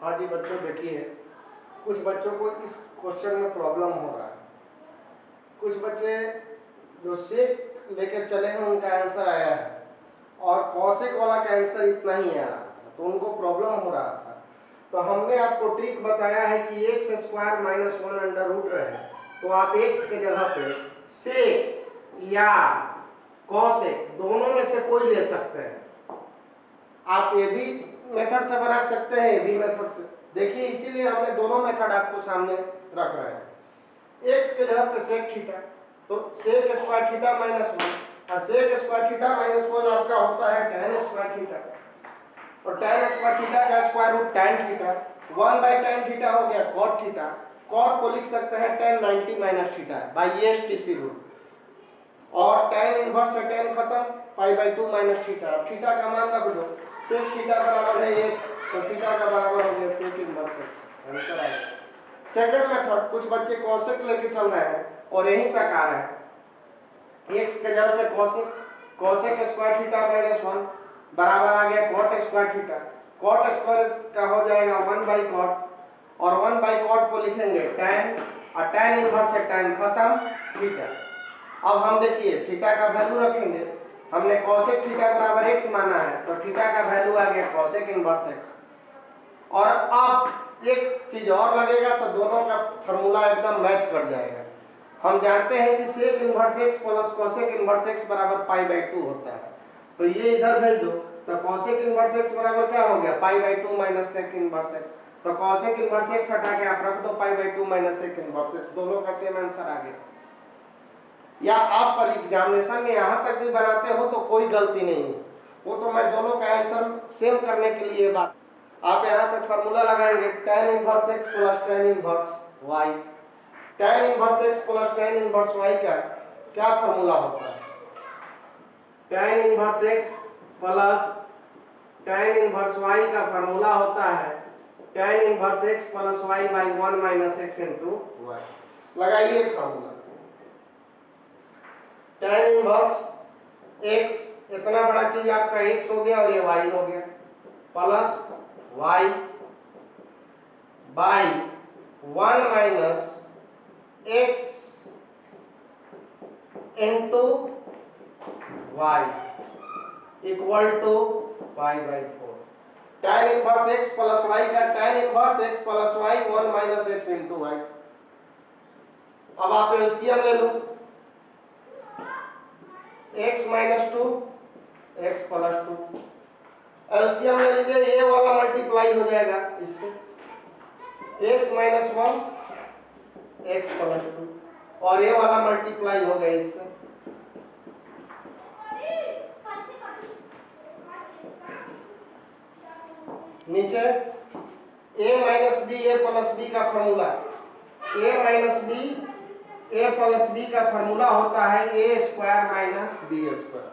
हाँ जी बच्चों, देखिए कुछ बच्चों को इस क्वेश्चन में प्रॉब्लम हो रहा है। कुछ बच्चे जो सेक लेकर चले हैं उनका आंसर आया है और कॉसेक वाला का आंसर इतना ही आ रहा था, तो उनको प्रॉब्लम हो रहा था। तो हमने आपको ट्रिक बताया है कि x square minus 1 under root रहे, तो आप एक्स के जगह पे सेक या कॉसेक दोनों में से कोई ले सकते हैं। आप ये भी मेथड से बना सकते हैं, ये भी मेथड से। देखिए इसीलिए हमने दोनों मेथड आपको सामने रख रहे हैं। एक्स के जगह पे सेक थीटा, तो सेक स्क्वायर थीटा माइनस 1 और सेक स्क्वायर थीटा माइनस 1 आपका होता है tan स्क्वायर थीटा, और tan स्क्वायर थीटा का square root tan theta, 1/tan theta हो गया cot थीटा। cot को लिख सकते हैं tan 90 minus theta by STC rule, और tan इनवर्स से tan खत्म, π/2 माइनस थीटा। अब थीटा का मान रख दो, सेक थीटा बराबर है x, तो थीटा का बराबर हो गया सेक इनवर्स x। आंसर आ गया। सेकंड मेथड, कुछ बच्चे कॉसेक लेके चल रहे हैं और यहीं तक आ रहे हैं। x के जगह पे कॉसेक स्क्वायर थीटा माइनस 1 बराबर आ गया cot square theta. cot square का हो जाएगा 1/cot, और 1/cot को लिखेंगे tan, और tan इनवर्स से tan खत्म, थीटा। अब हम देखिए थीटा का वैल्यू रखेंगे। हमने cosec थीटा बराबर x माना है, तो थीटा का वैल्यू आ गया cosec इनवर्स x। और अब एक चीज और लगेगा तो दोनों का फार्मूला एकदम मैच कर जाएगा। हम जानते हैं कि sec inverse x plus cosec inverse x बराबर π/2 होता है, तो ये इधर भेज दो, तो cosec इनवर्स x बराबर क्या हो गया π/2 माइनस sec इनवर्स x। तो cosec इनवर्स x हटा के आप रख दो π/2 माइनस sec इनवर्स x, दोनों का सेम आंसर आ गया। या आप पर एग्जामिनेशन में यहां तक भी बनाते हो तो कोई गलती नहीं है, वो तो मैं दोनों का आंसर सेम करने के लिए बात। आप यहाँ पे फार्मूला लगाएंगे tan inverse x plus tan inverse y। tan inverse x plus tan inverse y का क्या फार्मूला होता है? tan inverse x plus tan inverse y का फार्मूला होता है tan inverse x plus y by 1 minus x into y। लगाइए formula. tan inverse x, इतना बड़ा चीज आपका x हो गया और ये y हो गया, plus y by 1 minus x into y equal to π/4। tan inverse x plus y का tan inverse x plus y 1 minus x into y। अब आप एलसीएम ले लो, x minus 2 x plus 2, LCM ले लीजिए, ये वाला मल्टीप्लाई हो जाएगा इससे, x माइनस 1 x प्लस 2, और ये वाला मल्टीप्लाई हो गया इससे। नीचे a minus B A plus B का formula, a minus B A plus B का फॉर्मूला होता है a square minus B square.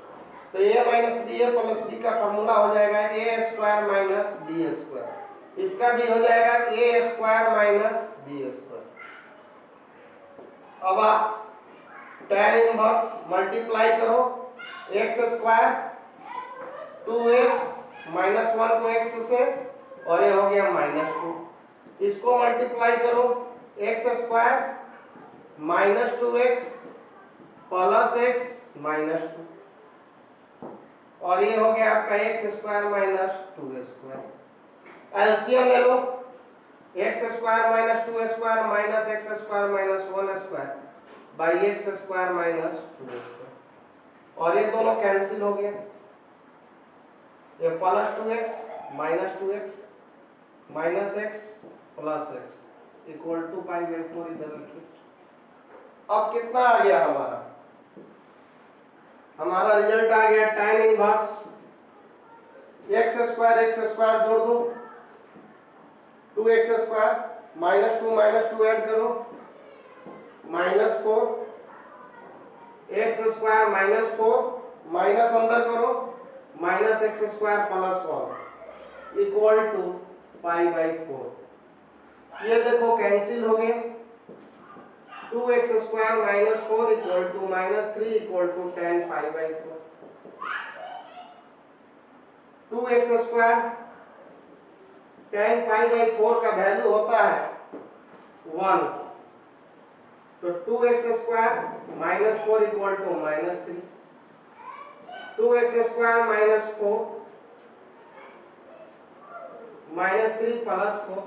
तो a minus B A plus B का फॉर्मूला हो जाएगा a square minus B square. इसका भी हो जाएगा a square minus B square. अब आप tan इनवर्स मल्टीप्लाई करो, x स्क्वायर 2x माइनस 1 को x से, और ये हो गया माइनस 2। इसको मल्टीप्लाई करो, x square minus 2x plus x minus 2, और ये हो गया आपका x square minus 2 square. LCM ले लो, x square minus 2 square minus x square minus 1 square by x square minus 2 square, और ये दोनों कैंसिल हो गए, ये plus 2x minus 2x minus x plus x equal to π/4 इधर लिखिए। अब कितना आ गया हमारा रिजल्ट आ गया tan इनवर्स x स्क्वायर जोड़ दो, 2x स्क्वायर माइनस 2 ऐड करो, minus 4 x square minus 4 minus अंदर करो, minus x square plus 1 equal to π/4। ये देखो कैंसिल हो गए, 2x square minus 4 equal to minus 3 equal to tan π/4। 2x square tan pi by 4 का वैल्यू होता है 1, तो 2x square minus 4 equal to -3, 2x square minus 4 -3 plus 4,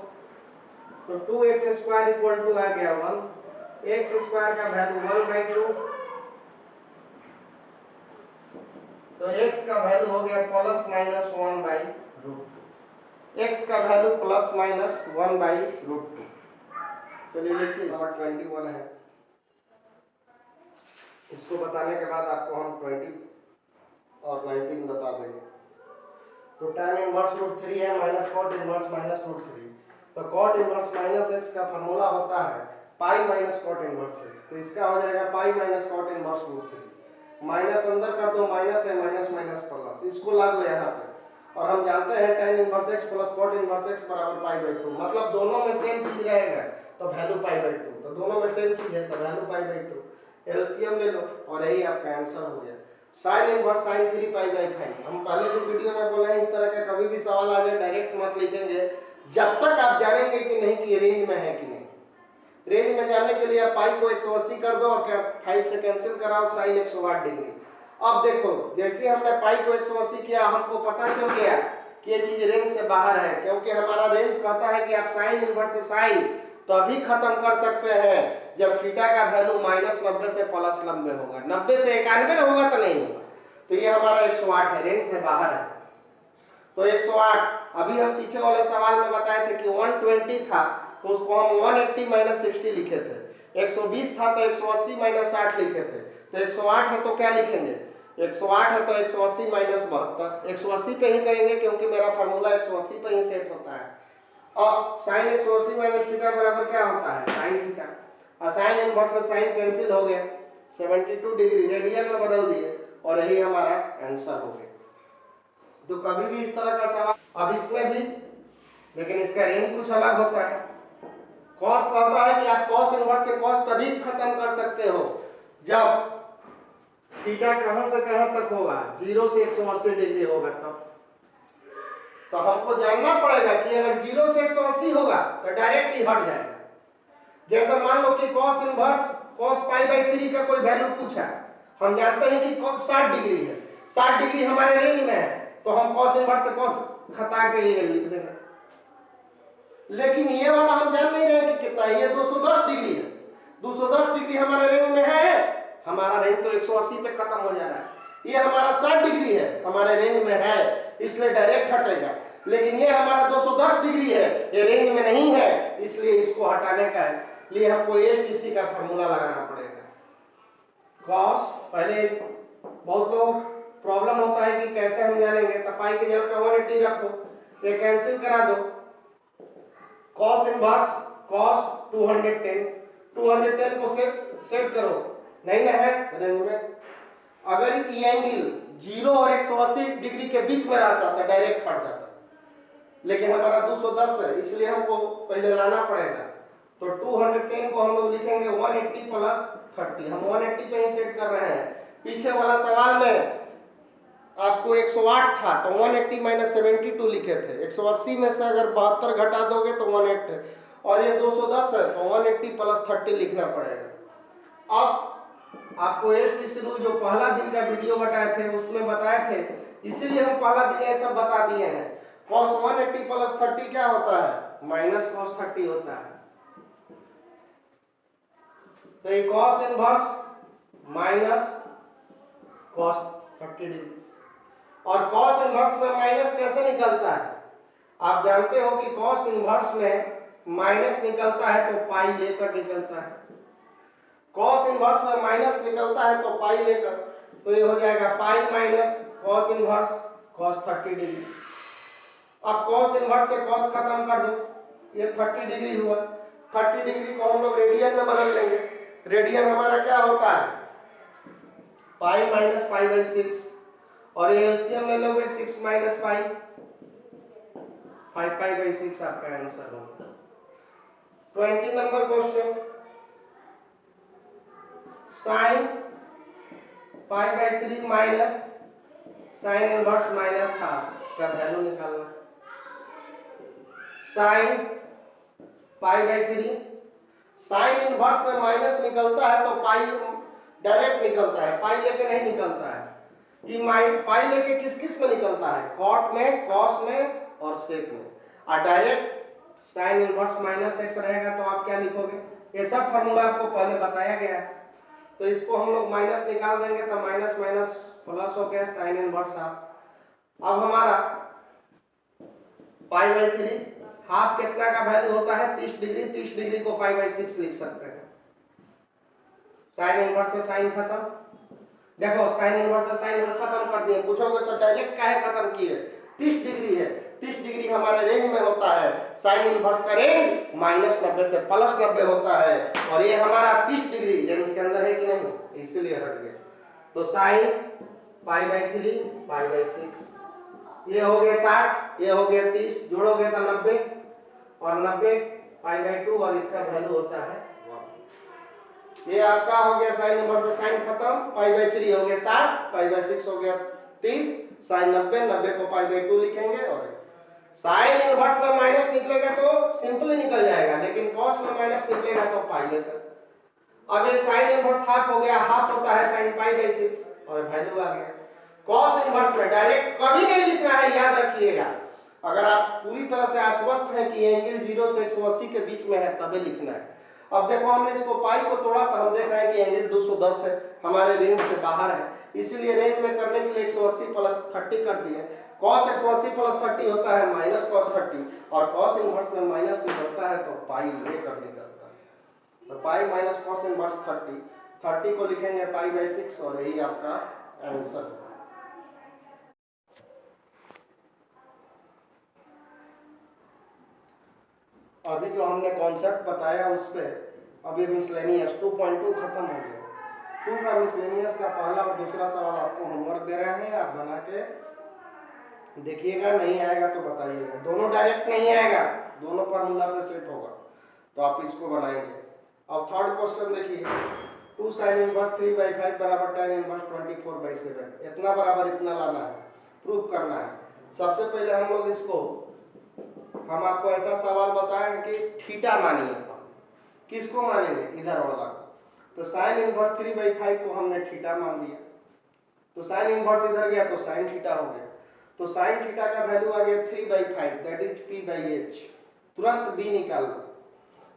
तो 2x square equal to आ गया 1, x स्क्वायर का value 1/2, तो x का value हो गया प्लस माइनस 1/√2, x का वैल्यू प्लस माइनस 1/√2। चलिए लिखिए, नंबर 21 है। इसको बताने के बाद आपको हम 20 और 19 बता देंगे। तो tan इनवर्स √3 है माइनस cot इनवर्स माइनस √3, तो cot इनवर्स माइनस x का फॉर्मूला होता है pi minus cot inverse x, तो इसका हो जाएगा pi minus cot inverse √3, minus अंदर कर दो, माइनस है माइनस माइनस प्लस, इसको ला दो यहाँ पे, और हम जानते हैं tan inverse x plus cot inverse x बराबर पाई/2, मतलब दोनों में सेम चीज रहेगा तो वैल्यू पाई/2, तो दोनों में सेम चीज है तो वैल्यू पाई/2, एलसीएम ले लो और यही आपका आंसर हो गया। साइन इनवर्स साइन 3 पाई/5, हम पहले भी वीडियो में बोले हैं इस तरह का कभी भी सवाल आ जाए डायरेक्ट मत लिखेंगे जब तक आप जानेंगे कि नहीं कि रेंज में है कि नहीं। रेंज में जानने के लिए आप पाई को 180 कर दो और 5 से कैंसिल कराओ, साइन 108 डिग्री। अब देखो जैसे हमने पाई को 180 किया हमको पता चल गया कि ये चीज रेंज से बाहर है, क्योंकि हमारा रेंज कहता है कि आप साइन इनवर्स से साइन तभी खत्म कर सकते हैं जब थीटा का वैल्यू -90 से +90 होगा, 90 से 91 होगा तो नहीं होगा, तो ये हमारा 108 है, रेंज से बाहर है। तो 108 अभी हम पीछे वाले सवाल में बताए थे कि 120 था तो उसको हम 180 - 60 लिखे थे, 120 था तो 180 - 60 लिखे थे, तो 108 है तो क्या लिखेंगे, 108 है तो 180 - 72, 180 पे ही करेंगे क्योंकि मेरा फार्मूला 180 पे ही सेट होता है। अब साइन 180 माइनस थीटा बराबर क्या होता है, साइन थीटा, और साइन इनवर्स से साइन कैंसिल हो गया, 72 डिग्री रेडियन में बदल दिए और यही हमारा आंसर हो गया। तो कभी भी इस तरह का सवाल, अब इसमें भी लेकिन इसका रेंज कुछ अलग होता है। कॉस कहता है कि आप कॉस इनवर्स से कॉस तभी खत्म कर सकते हो जब थीटा कहां से कहां तक होगा, 0 से 180 डिग्री होगा तब। तो हमको जानना पड़ेगा कि अगर 0 से 180 होगा तो डायरेक्ट ही हट जाएगा। जैसे मान लो कि cos इनवर्स cos पाई/3 का कोई वैल्यू पूछा, हम जानते हैं कि cos 60 डिग्री है, 60 डिग्री हमारे रेंज में है तो हम cos इनवर्स से cos हटा के ये लिख देंगे। लेकिन ये वाला हम जान नहीं रहे कि कितना है, ये 210 डिग्री है, 210 डिग्री हमारे रेंज में है, हमारा रेंज तो 180 पे खत्म हो जा रहा है, ये हमारा 60 डिग्री है हमारे रेंज में है इसलिए डायरेक्ट हटेगा, लेकिन ये हमारा 210 डिग्री है ये रेंज में नहीं है इसलिए इसको हटाने का है, लिए हमको एसटीसी का फार्मूला लगाना पड़ेगा। cos पहले बहुत लोग प्रॉब्लम होता है कि कैसे हम जानेंगे, तो पाई की जगह पे 180 रखो, ये कैंसिल करा दो, cos इनवर्स cos 210 को सेट करो, नहीं ना है रेंज में। अगर ये एंगल 0 और 180 डिग्री के बीच में रहता तो डायरेक्ट हट जाता, लेकिन हमारा 210 है इसलिए हमको पहले लाना पड़ेगा, तो 210 को हम लोग लिखेंगे 180 + 30, हम 180 पे ही सेट कर रहे हैं। पीछे वाला सवाल में आपको 108 था तो 180 - 72 लिखे थे, 180 में से अगर 72 घटा दोगे तो 180, और ये 210 है तो 180 + 30 लिखना पड़ेगा। अब आपको एसटीसी रूल जो पहला दिन का वीडियो बताए थे उसमें बताए थे, इसीलिए हम पहला दिन ये सब बता दिए हैं। cos 180 + 30 क्या होता है, -cos 30 होता है, तो ये cos इनवर्स -cos 30 डिग्री, और cos इनवर्स में माइनस कैसे निकलता है, आप जानते हो कि cos इनवर्स में माइनस निकलता है तो पाई लेकर निकलता है, cos इनवर्स में माइनस निकलता है तो पाई लेकर, तो ये हो जाएगा pi minus cos inverse cos 30 degree. अब cos इनवर्स से cos खत्म कर दो, ये 30 डिग्री हुआ, 30 डिग्री को हम लोग रेडियन में बदल लेंगे, रेडियन हमारा क्या होता है पाई - पाई/6, और ये एलसीएम ले लोगे 6 - पाई, 5 पाई/6 आपका आंसर होगा। 20 number question, sine pi minus sine inverse -half का वैल्यू निकालना। Sine pi by 3। Sine inverse में माइनस निकलता है तो पाई डायरेक्ट निकलता है, पाई लेके नहीं निकलता है। ये पाई लेके किस किस में निकलता है, कॉट में, कॉस में और सेक में। और direct sine inverse minus x रहेगा तो आप क्या लिखोगे, ये सब फॉर्मूला आपको पहले बताया गया है। तो इसको हम लोग माइनस निकाल देंगे तो माइनस माइनस प्लस हो गया साइन इनवर्स हाफ। अब हमारा पाई बाई 3 हाफ कितना का वैल्यू होता है 30 डिग्री, 30 डिग्री को पाई बाई 6 लिख सकते हैं। साइन इनवर्स से साइन खत्म, देखो साइन इनवर्स से साइन खत्म कर दिए। पूछोगे तो डायरेक्ट काहे खत्म किए, 30 डिग्री है, 30 डिग्री हमारे रेंज में होता है। साइन इनवर्स का रेंज -90 से +90 होता है और ये हमारा 30 डिग्री रेंज के अंदर है कि नहीं, इसीलिए हट गया। तो sign pi by 3 pi by 6, ये हो गया 60, ये हो गया 30, जोड़ोगे तो 90 और 90 पाई बाई 2 और इसका वैल्यू होता है 1। ये आपका हो गया साइन इनवर्स से साइन खत्म, पाई बाई 3 हो गया 60, पाई बाई 6 हो गया 30, साइन 90, 90 को पाई बाई 2 लिखेंगे। और साइन इनवर्स में माइनस निकलेगा तो सिंपली निकल जाएगा, लेकिन कॉस में माइनस निकलेगा तो पाई लेकर। अब ये साइन इनवर्स हाफ हो गया, हाफ होता है साइन पाई बाई 6 और वैल्यू आ गया। कॉस इनवर्स में डायरेक्ट कभी नहीं लिखना है, याद रखिएगा। अगर आप पूरी तरह से आश्वस्त हैं कि एंगल 0 से 180 के बीच में है तभी लिखना है। अब देखो हमने इसको पाई को तोड़ा तो हम देख रहे हैं कि एंगल 210 है, हमारे रेंज से बाहर है, इसीलिए रेंज में करने के लिए 180 प्लस 30 कर दिए। cos 180 प्लस 30 होता है माइनस cos 30 और cos इनवर्स में माइनस निकलता है तो पाई लेकर निकलता है। तो पाई माइनस cos इनवर्स 30 को लिखेंगे पाई बाई 6 और यही आपका आंसर है। अभी जो हमने कॉन्सेप्ट बताया उस पे अभी मिसलेनियस 2.2 खत्म हो गया। 2 का मिसलेनियस का पहला और दूसरा सवाल आपको होमवर्क दे रहे हैं, आप बना के देखिएगा, नहीं आएगा तो बताइएगा। दोनों डायरेक्ट नहीं आएगा, दोनों फॉर्मूला पे सेट होगा तो आप इसको बनाएंगे। अब थर्ड क्वेश्चन देखिए, 2 sin इनवर्स 3/5 बराबर tan इनवर्स 24/7, इतना बराबर इतना लाना है, प्रूफ करना है। सबसे पहले हम लोग इसको, हम आपको ऐसा सवाल बताएं कि थीटा मानिए, किसको मानेंगे, इधर वाला को। तो sin इनवर्स 3/5 को हमने थीटा मान लिया, तो sin इनवर्स इधर गया तो sin थीटा हो गया। तो sin थीटा का वैल्यू आ गया 3/5 दैट इज p/h। तुरंत b निकाल लो,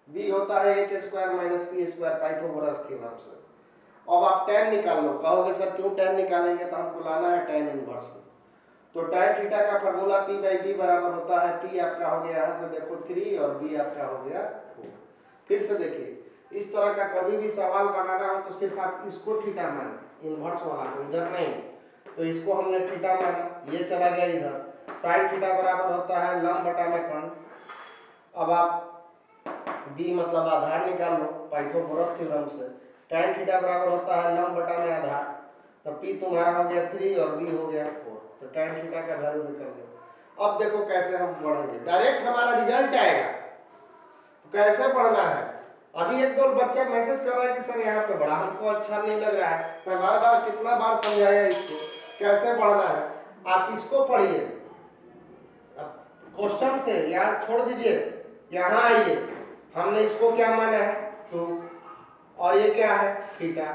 b होता है h² - p² पाइथागोरस थ्योरम से। अब आप tan निकाल लो, कहोगे सर क्यों tan निकालेंगे, तो हमको लाना है tan इनवर्स। तो tan थीटा का फार्मूला p/b बराबर होता है, p आपका हो गया यहाँ से देखो 3 और b आपका हो गया 4। फिर से देखिए, इस तरह का कभी भी सवाल बनाना हो तो सिर्फ आप इसको थीटा माने, इनवर्स वाला को, इधर नहीं। तो इसको हमने थीटा माना, ये चला गया इधर। sin थीटा बराबर होता है लंब बटा में कोण। अब आप b मतलब आधार निकाल लो पाइथागोरस थ्योरम से। tan थीटा बराबर होता है लंब बटा में आधार, तो p तुम्हारा हो गया 3 और b हो गया 4, तो tan थीटा का वैल्यू निकल गया। अब देखो कैसे हम पढ़ेंगे, डायरेक्ट हमारा रिजल्ट आएगा तो कैसे पढ़ना है। अभी एक दो बच्चे मैसेज कर रहे हैं कि सर यहाँ पे बड़ा हमको अच्छा नहीं लग रहा है, मैं बार बार कितना बार समझाया इसको कैसे पढ़ना है। आप इसको पढ़िए, क्वेश्चन से याद छोड़ दीजिए, यहाँ आइए। हमने इसको क्या माना है 2 और ये क्या है थीटा,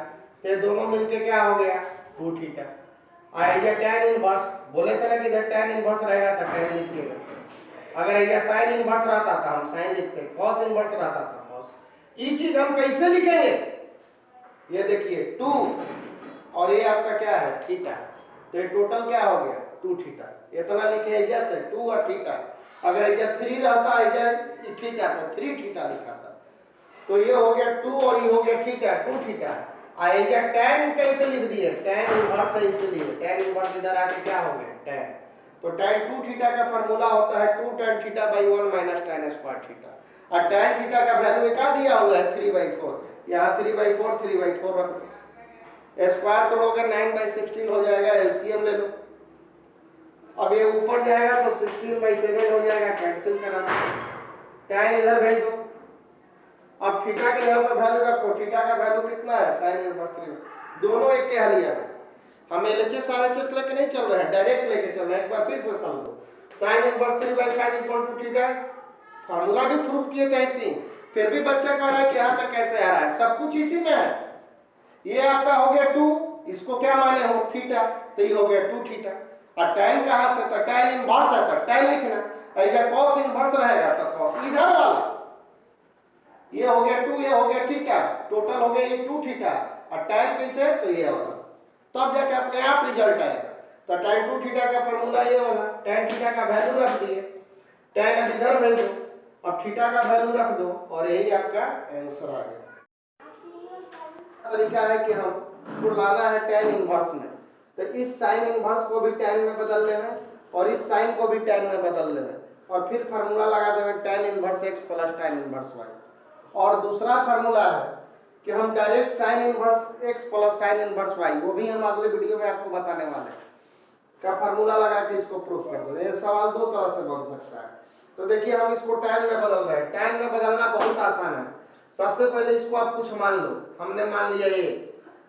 ये दोनों मिलके क्या हो गया 2 थीटा। आइए tan इनवर्स, बोले थे ना कि इधर tan इनवर्स रहेगा तो tan लिखिएगा, अगर ये sin इनवर्स रहता था हम sin लिखते, cos इनवर्स रहता था cos। ये चीज हम कैसे लिखेंगे, ये देखिए 2 और ये आपका क्या है थीटा, तो ये टोटल क्या हो गया 2 थीटा। इतना लिखे एजा से 2 और थीटा, अगर एजा 3 रहता एजा थीटा तो 3 थीटा लिखा था। तो ये हो गया 2 और ये हो गया थीटा 2 थीटा। एजा tan कैसे लिख दिए, tan इनवर्स है इसलिए tan इनवर्स इधर आके क्या हो गया tan। तो tan 2 थीटा का फार्मूला होता है 2 tan θ/1 - tan स्क्वायर थीटा, और tan थीटा का वैल्यू क्या दिया हुआ है 3/4, यहाँ 3/4 3/4 रख दो, स्क्वायर तोड़ोगे 9/16 हो जाएगा, एलसीएम ले लो। अब ये ऊपर जाएगा तो 16/7 हो जाएगा, कैंसिल करा दो, tan इधर भेज दो। अब थीटा के यहाँ पर वैल्यू रखो, थीटा का वैल्यू कितना है sin इनवर्स 3, दोनों एक के हलिया है। हम एलएचएस आरएचएस लेके नहीं चल रहे हैं, डायरेक्ट लेके चल रहे हैं। एक बार फिर से समझो, sin इनवर्स 3/5 = थीटा, फार्मूला भी प्रूफ किए थे ऐसे, फिर भी बच्चा कह रहा है कि यहाँ पे कैसे आ रहा है, सब कुछ इसी में है। ये आपका हो गया 2, इसको क्या माने हो थीटा, तो ये हो गया 2 थीटा। और tan कहाँ से, तो tan इनवर्स है, तो tan लिखना, अगर cos इनवर्स रहेगा तो cos इधर वाला, ये हो गया 2, ये हो गया थीटा, टोटल हो गया ये 2 थीटा, और tan कैसे, तो ये वाला, तब जाके अपने आप रिजल्ट आएगा। तो tan 2 थीटा का फार्मूला ये वाला, tan थीटा का वैल्यू रख दिए, tan अब इधर भेज दो और थीटा का वैल्यू रख दो, और यही आपका आंसर आ गया। तरीका है कि हमको लाना है tan इनवर्स में, तो इस sin इनवर्स को भी tan में बदल लेना और इस sin को भी tan में बदल लेना, और फिर फार्मूला लगा देंगे tan inverse x plus tan inverse y। और दूसरा फार्मूला है कि हम direct sin inverse x plus sin inverse y, वो भी हम अगले वीडियो में आपको बताने वाले हैं, का फार्मूला लगा के इसको प्रूफ कर दो। ये सवाल दो तरह से बन सकता है। तो देखिए हम इसको tan में बदल रहे हैं, tan में बदलना बहुत आसान है। सबसे पहले इसको आप कुछ मान लो, हमने मान लिया ये,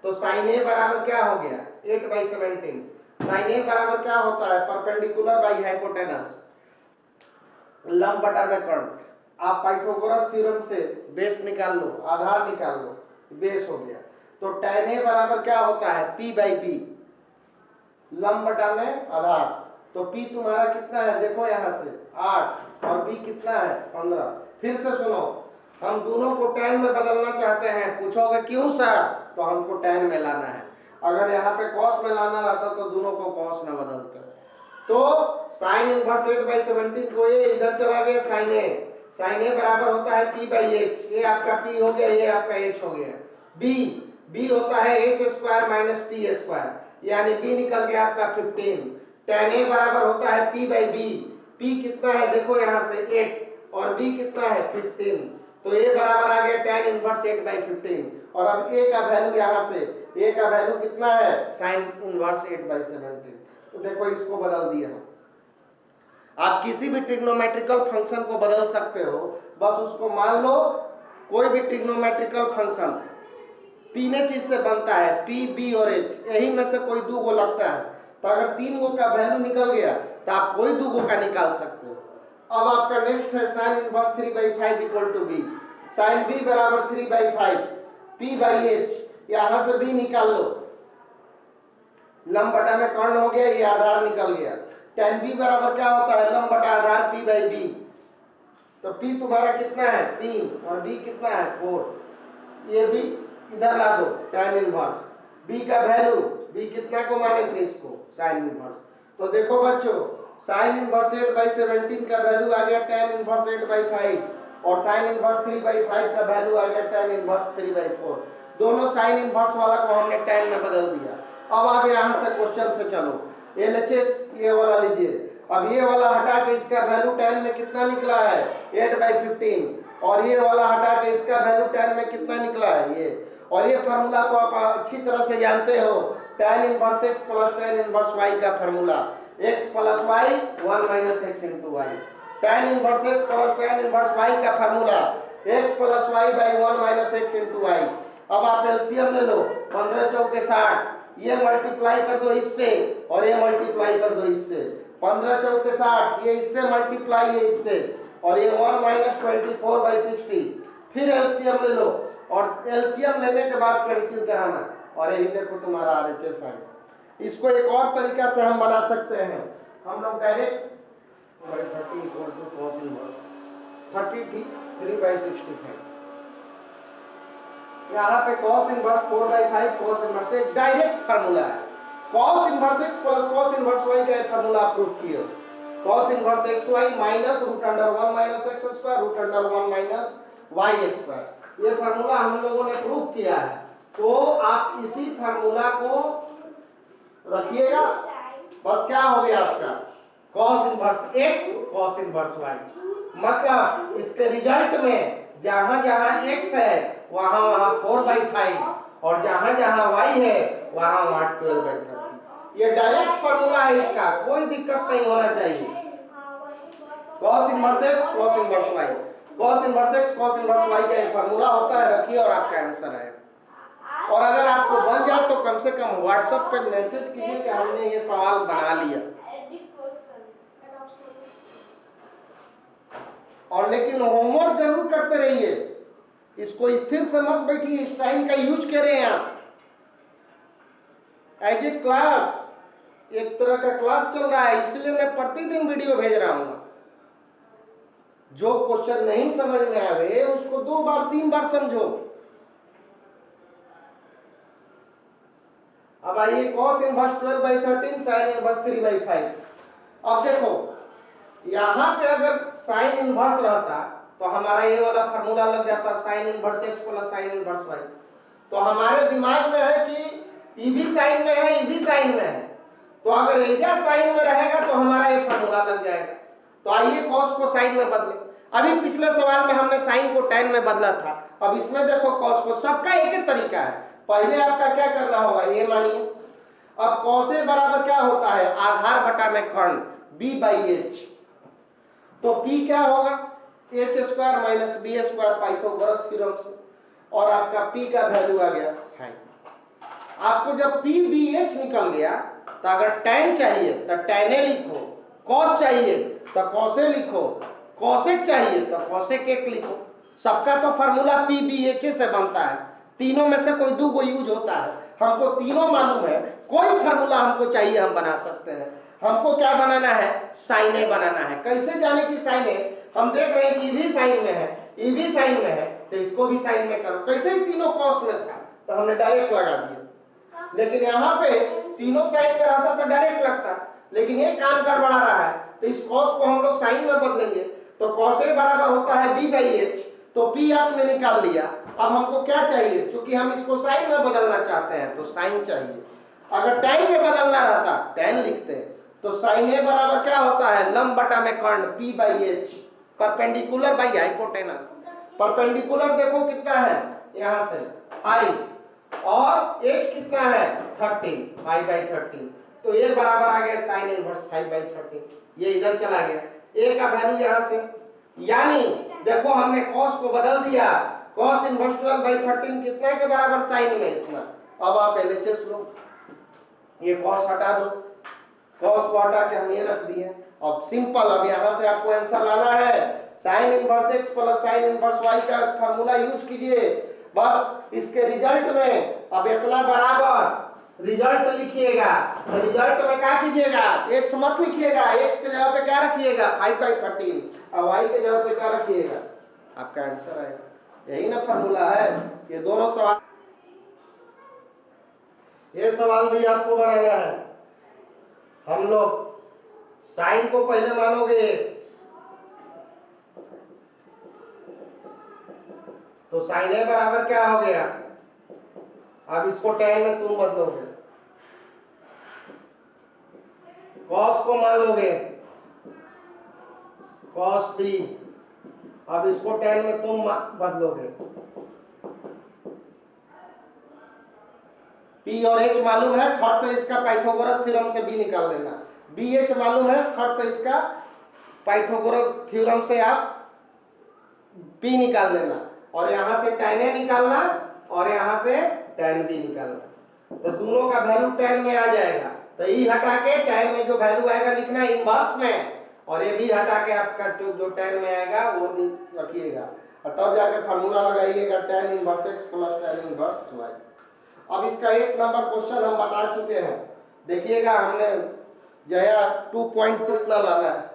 तो sin a बराबर क्या हो गया 8/17। sin a बराबर क्या होता है, परपेंडिकुलर बाई हाइपोटेनस, लंब बटा में कर्ण। आप पाइथागोरस थ्योरम से बेस निकाल लो, आधार निकाल लो, बेस हो गया। तो tan a बराबर क्या होता है p/b, लंब बटा में आधार। तो p तुम्हारा कितना है, देखो यहाँ से 8 और b कितना है 15। फिर से सुनो, हम दोनों को tan में बदलना चाहते हैं। पूछोगे क्यों सर, तो हमको tan में लाना है। अगर यहाँ पे cos में लाना रहता तो दोनों को cos में बदलते। तो sin इनवर्स 8/17 को ये इधर चला गया sin a बराबर होता है p/h, ये आपका p हो गया, ये आपका h हो गया। b होता है h square minus t square, यानी b निकल गया आपका 15। tan a बराबर होता है p/b, p कितना है देखो यहाँ से 8 और b कितना है 15, तो a बराबर आ गया tan इनवर्स 8/15। और अब a का वैल्यू यहाँ से, a का वैल्यू कितना है sin इनवर्स 8/17। तो देखो इसको बदल दिया। आप किसी भी ट्रिग्नोमेट्रिकल फंक्शन को बदल सकते हो, बस उसको मान लो कोई भी ट्रिग्नोमेट्रिकल फंक्शन तीन चीज से बनता है, p b और h, यही में से कोई दो को लगता है। तो अगर तीन गो का वैल्यू निकल गया तो आप कोई दो गो का निकाल सकते हो। अब आपका नेक्स्ट है sin inverse 3/5 equal to b, sin b बराबर 3/5 p/h, यहां से b निकाल लो, लंब बटा में कर्ण हो गया, ये आधार निकल गया। tan b बराबर क्या होता है, लंब बटा आधार p/b, तो p तुम्हारा कितना है 3 और b कितना है 4, ये भी इधर ला दो tan इनवर्स। b का वैल्यू, b कितना को माने थे इसको sin इनवर्स। तो देखो बच्चों sin इनवर्स 8/17 का वैल्यू आ गया tan इनवर्स 8/5 और sin इनवर्स 3/5 का वैल्यू आ गया tan इनवर्स 3/4। दोनों sin इनवर्स वाला को हमने tan में बदल दिया। अब आप यहां से क्वेश्चन से चलो, LHS ये वाला लीजिए। अब ये वाला हटा के इसका वैल्यू tan में कितना निकला है 8/15, और ये वाला हटा के इसका वैल्यू tan में कितना निकला है ये। और ये फार्मूला तो आप अच्छी तरह से जानते हो, tan inverse x plus tan inverse y का formula, x plus y 1 minus x into y। tan inverse x plus tan inverse y का formula x plus y by 1 minus x into y। अब आप LCM ले लो, 15 चौके 60, ये multiply कर दो इससे और ये मल्टीप्लाई कर दो इससे, 15 चौके 60, ये इससे मल्टीप्लाई है इससे, और ये 1 माइनस 24/60। फिर एलसीएम ले लो और एलसीएम लेने के बाद कैंसिल कराना, और यही देखो तुम्हारा आरएचएस आ गया। इसको एक और तरीका से हम बना सकते हैं, हम लोग direct 30 equal to cos inverse 33/65, यहाँ पे cos इनवर्स 4/5 cos इनवर्स एक डायरेक्ट फार्मूला है। cos inverse x plus cos inverse y का फार्मूला प्रूव किया, cos inverse xy minus √1 minus x square √1 minus y square, ये फार्मूला हम लोगों ने प्रूव किया है। तो आप इसी फार्मूला को रखिएगा, बस क्या हो गया आपका cos inverse x cos inverse y, मतलब इसके रिजल्ट में जहां जहां x है वहां वहां 4/5 और जहां जहां y है वहां वहां 12/30। ये डायरेक्ट फार्मूला है, इसका कोई दिक्कत नहीं होना चाहिए। cos inverse x cos inverse y, cos inverse x cos inverse y का एक फार्मूला होता है, रखिए और आपका आंसर है। और अगर आपको बन जाए तो कम से कम व्हाट्सएप पे मैसेज कीजिए कि हमने ये सवाल बना लिया। और लेकिन होमवर्क जरूर करते रहिए, इसको स्थिर से मत बैठिए, इस टाइम का यूज करें आप एज ए क्लास। एक तरह का क्लास चल रहा है, इसलिए मैं प्रतिदिन वीडियो भेज रहा हूँ। जो क्वेश्चन नहीं समझ में आवे उसको 2 बार 3 बार समझो। अब आइए cos इनवर्स 12/13 sin इनवर्स 3/5। अब देखो यहां पे अगर sin इनवर्स रहता तो हमारा ये वाला फार्मूला लग जाता sin inverse x plus sin inverse y। तो हमारे दिमाग में है कि ये भी sin में है, ये भी sin में है, तो अगर एजा sin में रहेगा तो हमारा ये फार्मूला लग जाएगा। तो आइए cos को sin में बदलें। अभी पिछले सवाल में हमने sin को tan में बदला था, अब इसमें देखो cos को। सबका एक ही तरीका है। पहले आपका क्या करना होगा, ये मानिए अब cos A बराबर क्या होता है, आधार बटा में कर्ण b/h। तो p क्या होगा, h² minus b² Pythagoras theorem से, और आपका p का वैल्यू आ गया 5। आपको जब p/bh निकल गया तो अगर tan चाहिए तो tan A लिखो, cos चाहिए तो cos A लिखो, cosec चाहिए तो cosec 1 लिखो। सबका तो फार्मूला p/bh से बनता है, तीनों में से कोई दो को यूज होता है। हमको तीनों मालूम है, कोई फार्मूला हमको चाहिए हम बना सकते हैं। हमको क्या बनाना है, sin A बनाना है। कैसे जाने कि sin A, हम देख रहे हैं कि भी sin में है, ये भी sin में है, तो इसको भी sin में करो। कैसे ही तीनों cos में था तो हमने डायरेक्ट लगा दिया, लेकिन यहाँ पे तीनों sin में रहता तो डायरेक्ट लगता, लेकिन ये काम गड़बड़ा रहा है, तो इस cos को हम लोग sin में बदलेंगे। तो cos A बराबर होता है b/h, तो p आपने निकाल लिया। अब हमको क्या चाहिए, क्योंकि हम इसको sin में बदलना चाहते हैं तो sin चाहिए। अगर tan में बदलना रहता tan लिखते, तो sin A बराबर क्या होता है, लंब बटा में कर्ण p/h, perpendicular by hypotenuse. Perpendicular देखो कितना है, यहां से i, और h कितना है 13, 5/13। तो a बराबर आ गया sin इनवर्स 5/13। ये इधर चला गया, a का वैल्यू यहां से, यानी देखो हमने cos को बदल दिया, cos इनवर्स 12/13 कितना के बराबर, sin में इतना। अब आप LHS लो, ये cos हटा दो, cos को हटा के हम ये रख दिए। अब सिंपल, अब यहां से आपको आंसर लाना है, sin inverse x plus sin inverse y का फार्मूला यूज कीजिए। बस इसके रिजल्ट में अब इतना बराबर रिजल्ट लिखिएगा, तो रिजल्ट में क्या कीजिएगा, x मत लिखिएगा, x के जगह पे क्या रखिएगा 5/13, और y के जगह पे क्या रखिएगा, आपका आंसर आएगा। यही ना फार्मूला है। ये दोनों सवाल, ये सवाल भी आपको बनाना है। हम लोग साइन को पहले मानोगे तो साइन ए बराबर क्या हो गया, अब इसको tan में तुम बदलोगे, cos को मान लोगे cos b, अब इसको tan में तुम बदलोगे। p और h मालूम है, खट से इसका पाइथागोरस थ्योरम से b निकाल लेना। bh मालूम है, खट से इसका पाइथागोरस थ्योरम से आप p निकाल लेना, और यहां से tan a निकालना और यहां से tan b निकालना। तो दोनों का वैल्यू tan में आ जाएगा, तो ई हटा के tan में जो वैल्यू आएगा लिखना इनवर्स में, और ये भी हटा के आपका जो tan में आएगा वो रखिएगा, और तब जाके फार्मूला लगाइएगा tan inverse x plus tan inverse y। अब इसका 1 नंबर क्वेश्चन हम बता चुके हैं, देखिएगा हमने जया 2.2 इतना लाना है।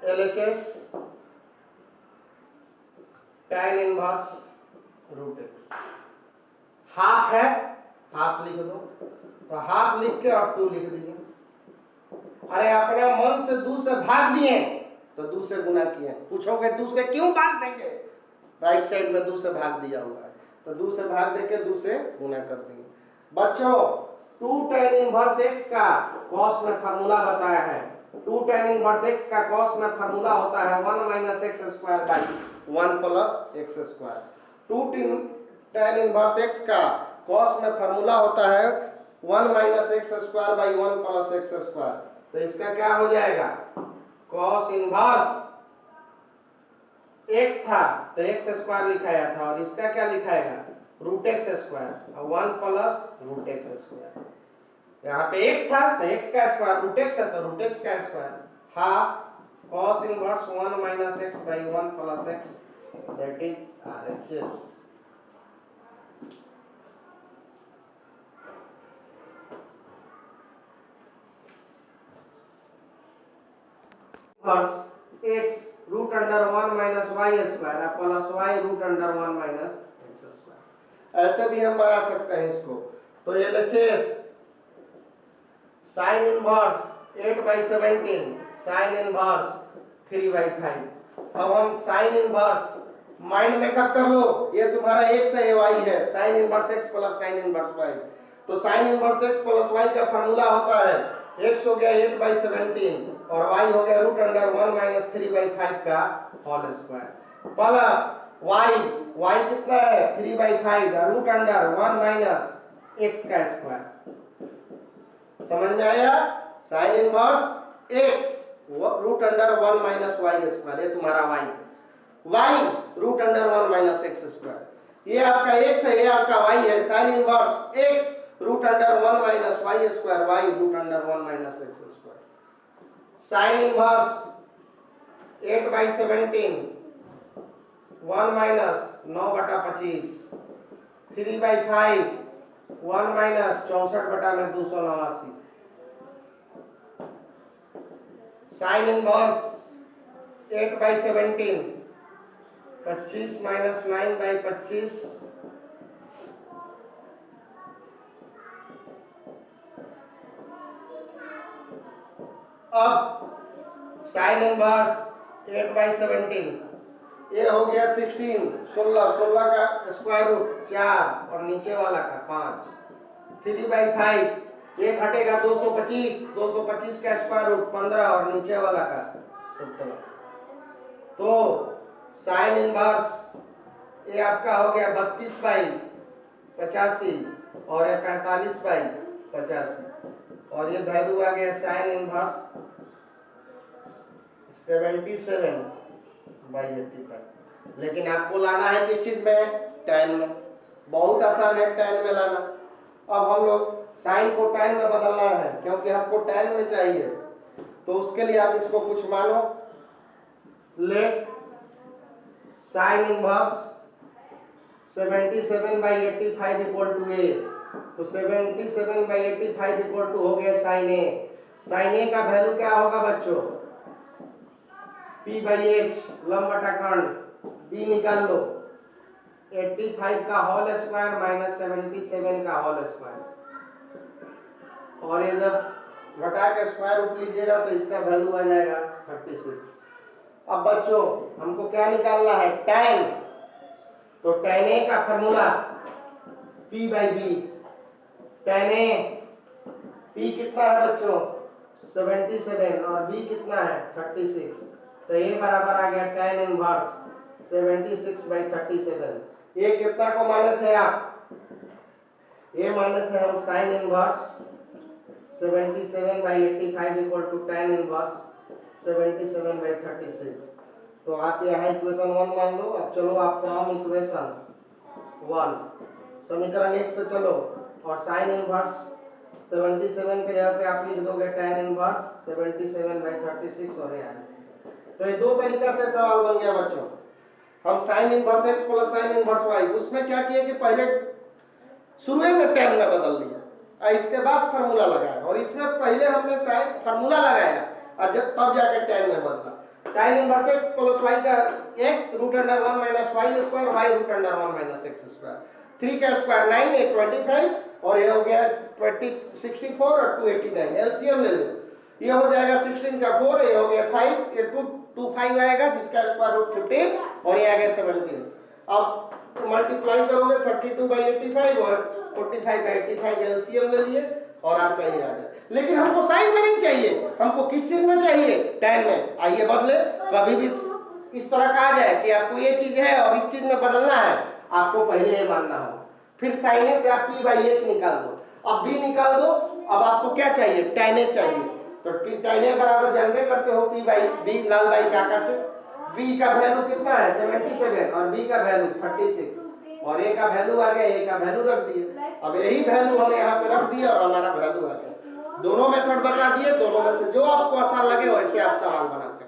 LHS tan इनवर्स रूट x, हाफ है, हाफ लिख दो, तो हाफ लिख के और 2 लिख दीजिए। अरे अपने मन से 2 से भाग दिए तो 2 से गुना किए, पूछोगे 2 से क्यों भाग देंगे, राइट साइड में 2 से भाग दिया हुआ है, तो 2 से भाग देके 2 से गुना कर देंगे। बच्चों 2 tan इनवर्स x का cos में फार्मूला बताया है, 2 tan इनवर्स x का cos में फार्मूला होता है 1 - x² by 1 plus x²। 2 tan inverse x का cos में फार्मूला होता है 1 - x² बाई 1 प्लस x²। तो इसका क्या हो जाएगा, cos इनवर्स x था तो x² लिखाया था, और इसका क्या लिखाएगा रूट x² और 1 प्लस रूट x²। यहाँ पे x था तो x का स्क्वायर रूट x है तो रूट x का square, half cos inverse 1 minus x by 1 plus x, that is RHS। x root under 1 minus y square plus y root under 1 minus x square. ऐसे भी हम बना सकते हैं इसको। तो LHS sine inverse 8/17 sine inverse 3/5। अब हम साइन इनवर्स माइंड में कब कर लो, ये तुम्हारा x है, ये y है, sine inverse x plus sine inverse y। तो sign inverse x plus y का फार्मूला होता है x हो गया 8/17 और y हो गया रूट अंडर 1 माइनस 3/5 का होल स्क्वायर प्लस y कितना है 3/5 रूट अंडर 1 माइनस x का स्क्वायर। समझ में आया? Sine inverse x root under 1 minus y square, ये तुम्हारा y root under 1 minus x square. ये आपका x है, ये आपका y है। Sine inverse x root under 1 minus y square, y root under 1 minus x square. Sine inverse 8/17 1 minus 9/25 3/5 1 minus 64/289। Sine inverse 8/17 25 minus 9/25 अब sign inverse 8/17 ये हो गया 16 का स्क्वायर रूट 4 और नीचे वाला का 5 3/5 ये घटेगा 225 का स्क्वायर रूट 15 और नीचे वाला का 17। तो साइन इनवर्स ये आपका हो गया 32/85 और ये 45/85 और ये वैल्यू आ गया साइन इनवर्स 77/85। लेकिन आपको लाना है किस चीज में? tan में। बहुत आसान है tan में लाना। अब हम लोग साइन को tan में बदलना है क्योंकि हमको tan में चाहिए, तो उसके लिए आप इसको कुछ मानो। Let sine inverse 77/85 equal to a, तो 77/85 इक्वल टू हो गया साइन a। साइन a का वैल्यू क्या होगा बच्चों? p/h लंब बटा खंड, b निकाल लो 85 का होल स्क्वायर माइनस 77 का होल स्क्वायर, और ये जब घटा के स्क्वायर रूट लीजिएगा तो इसका वैल्यू आ जाएगा 36। अब बच्चों हमको क्या निकालना है? tan। तो tan a का formula p/b। tan a p कितना है बच्चों? 77 और b कितना है? 36। तो ये बराबर आ गया tan इनवर्स 76/37। ये कितना को माने थे आप? ये माने थे हम sine inverse 77/85 equal to tan inverse 77/36। तो आप यहाँ इक्वेशन 1 मान लो। अब चलो आप फ्रॉम इक्वेशन 1 समीकरण 1 से चलो और साइन इनवर्स 77 के जगह पे आप लिख दोगे tan इनवर्स 77/36 और ये। तो ये दो तरीका से सवाल बन गया बच्चों। हम sine inverse x plus sine inverse y, उसमें क्या किया कि पहले शुरू में tan में बदल लिया, इसके बाद फार्मूला लगाया, और इसमें पहले हमने साइन फार्मूला लगाया और जब तब जाके tan में बदला। Sine inverse x plus y का x root under 1 minus y square, y root under 1 minus x square, 3 का स्क्वायर 9 है 25 और ये हो गया 64 और 289। एलसीएम ले लो, ये हो जाएगा 16 का 4, ये हो गया 5, ये 225 आएगा जिसका स्क्वायर रूट 15 और ये आ गया 17। अब मल्टीप्लाई करोगे 32/85 और 45/85 एलसीएम ले लिए और आपका ये आ गया। लेकिन हमको साइन में नहीं चाहिए, हमको किस चीज में चाहिए? tan में। आइए बदले। कभी भी इस तरह का आ जाए कि आपको ये चीज है और इस चीज में बदलना है, आपको पहले ये मानना हो, फिर साइन a से आप p/h निकाल दो, अब b निकाल दो। अब आपको क्या चाहिए? tan a चाहिए, तो tan a बराबर जानते करते हो p/b लाल बाई काका से। b का वैल्यू कितना है? 77 और b का वैल्यू 36 और a का वैल्यू आ गया, a का वैल्यू रख दिए। अब यही वैल्यू हम यहाँ पे रख दिए और हमारा वैल्यू आ गया। दोनों मेथड बता दिए, दोनों में से जो आपको आसान लगे वैसे आप सवाल बना सकते हैं।